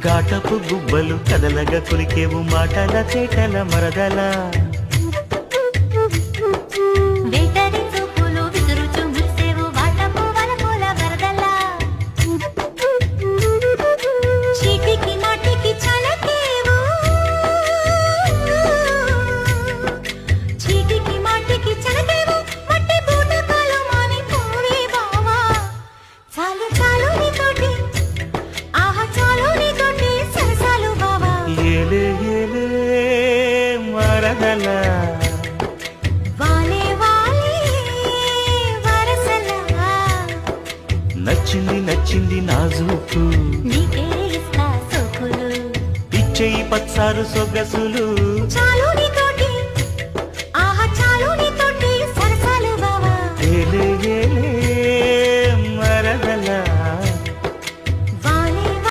ఘాటపు గుబ్బలు కదలగా కులికేవు మాటల చేటల మరదల వేటరి చూపులు విసురుచు మురిసేవు వాటపు వలపుల వరదల చీటికి మాటికి చలకేవు చీటికి మాటికి చలకేవు మట్టి బూటకాలు మాని పోవే బావా చాలు చాలు నీతోటి ఆహా చాలు నీతోటి సరసాలు బావా ఏలే ఏలే మరదల వాలే వాలే వరసలా నచ్చింది నచ్చింది నాజూకు నీకే ఇస్తా సోకులు ఇచ్చేయి పచ్చారు సొగసులు చాలు నీ